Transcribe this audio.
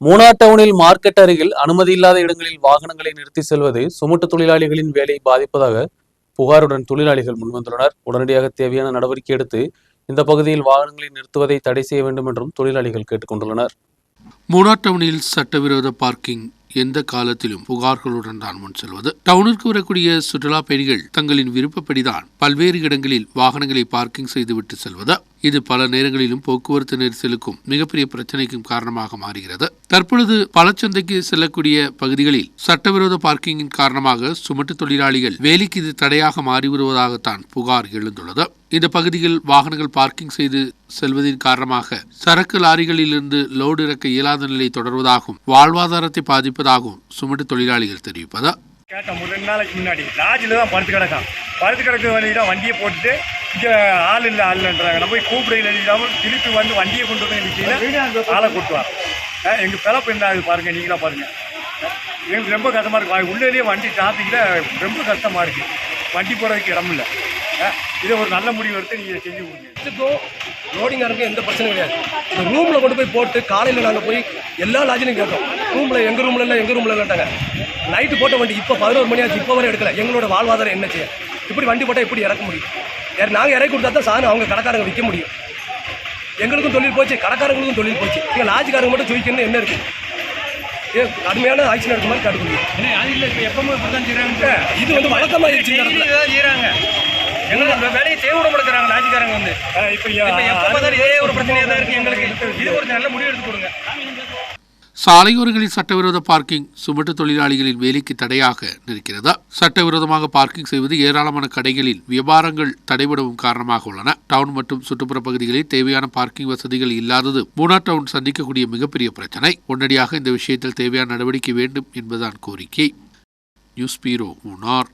மூணார் டவுனில் மார்க்கெட் அருகில் அனுமதி இல்லாத இடங்களில் வாகனங்களை நிறுத்தி செல்வது சுமட்டு தொழிலாளிகளின் வேலையை பாதிப்பதாக புகாருடன் தொழிலாளிகள் முன்வந்துள்ளனர். உடனடியாக தேவையான நடவடிக்கை எடுத்து இந்த பகுதியில் வாகனங்களை நிறுத்துவதை தடை செய்ய வேண்டும் என்றும் தொழிலாளிகள் கேட்டுக் கொண்டுள்ளனர். மூணார் டவுனில் சட்டவிரோத பார்க்கிங் எந்த காலத்திலும் புகார்களுடன் தான் முன் செல்வது. டவுனிற்கு வரக்கூடிய சுற்றுலா பயணிகள் தங்களின் விருப்பப்படிதான் பல்வேறு இடங்களில் வாகனங்களை பார்க்கிங் செய்துவிட்டு செல்வது. இது பல நேரங்களிலும் போக்குவரத்து நெரிசலுக்கும் மிகப்பெரிய பிரச்சனைக்கும் காரணமாக மாறுகிறது. தற்பொழுது பழச்சந்தைக்கு செல்லக்கூடிய பகுதிகளில் சட்டவிரோத பார்க்கிங்கின் காரணமாக சுமட்டு தொழிலாளிகள் வேலைக்கு இது தடையாக மாறி வருவதாகத்தான் புகார் எழுந்துள்ளது. இந்த பகுதியில் வாகனங்கள் பார்க்கிங் செய்து செல்வதன் காரணமாக சரக்கு லாரிகளிலிருந்து லோடு இறக்க இயலாத நிலை தொடர்வதாகவும் வாழ்வாதாரத்தை பாதிப்பதாகவும் சுமட்டு தொழிலாளிகள் தெரிவிப்பதா. கேட்டோம், 2 நாளைக்கு முன்னாடி லாட்ஜில் தான் படுத்து கிடக்க வேண்டியதான். வண்டியை போட்டுட்டு இங்கே ஆள் இல்லைன்றாங்க. நம்ம போய் கூப்பிட இல்லாமல் திருப்பி வந்து வண்டியை கொண்டு வந்து நிற்கல ஆளை கூட்டுவார். எங்கள் பிறப்பு என்ன ஆகுது பாருங்கள், நீங்களாம் பாருங்கள். எங்களுக்கு ரொம்ப கஷ்டமாக இருக்குது. உள்ளேயே வண்டி டிராஃபிக்கில் ரொம்ப கஷ்டமாக இருக்குது. வண்டி போகிறதுக்கு இடம் இல்லை. இதை ஒரு நல்ல முடிவு எடுத்து நீங்கள் செஞ்சு கொடுங்க. லோடிங்காரருக்கு எந்த பிரச்சனையும் கிடையாது. இந்த ரூமில் கொண்டு போய் போட்டு காலையில் நாங்கள் போய் எல்லா லாட்ஜிலையும் கேட்டோம். எங்கள் ரூமில் இல்லைட்டாங்க. நைட்டு போட்ட வண்டி இப்போ 11 மணி ஆச்சு, இப்போ வரை எடுக்கல. எங்களோட வாழ்வாதாரம் என்ன செய்ய? இப்படி வண்டி போட்டால் எப்படி இறக்க முடியும்? நாங்கள் இறக்கி கொடுத்தா தான் சாணம் அவங்க கடைக்காரங்க விற்க முடியும். எங்களுக்கும் தொழில் போச்சு, கடைக்காரங்களுக்கும் தொழில் போச்சு. எங்கள் லாட்ஜிக்காரங்க மட்டும் ஜொலிக்கணும்னு என்ன இருக்குது? கடுமையான ஆக்சிடென்ட் எடுத்த மாதிரி காட்டு முடியும். இது வந்து வழக்கமாக செய்கிறாங்க. எங்களுக்கு வேலையை செய்ய விட மாட்டேங்கிறாங்க லாட்ஜிக்காரங்க வந்து. இப்போ எப்போ பார்த்தாலும் இதே ஒரு பிரச்சனையாக தான் இருக்குது எங்களுக்கு. இது ஒரு நல்ல முடிவு எடுத்து கொடுங்க. சாலையோரங்களில் சட்டவிரோத பார்க்கிங் சுமட்டு தொழிலாளிகளின் வேலைக்கு தடையாக நிற்கிறதா? சட்டவிரோதமாக பார்க்கிங் செய்வது ஏராளமான கடைகளில் வியாபாரங்கள் தடைபடவும் காரணமாக உள்ளன. டவுன் மற்றும் சுற்றுப்புற பகுதிகளில் தேவையான பார்க்கிங் வசதிகள் இல்லாதது மூணார் டவுன் சந்திக்கக்கூடிய மிகப்பெரிய பிரச்சனை. உடனடியாக இந்த விஷயத்தில் தேவையான நடவடிக்கை வேண்டும் என்பதுதான் கோரிக்கை. நியூஸ் பீரோ மூணார்.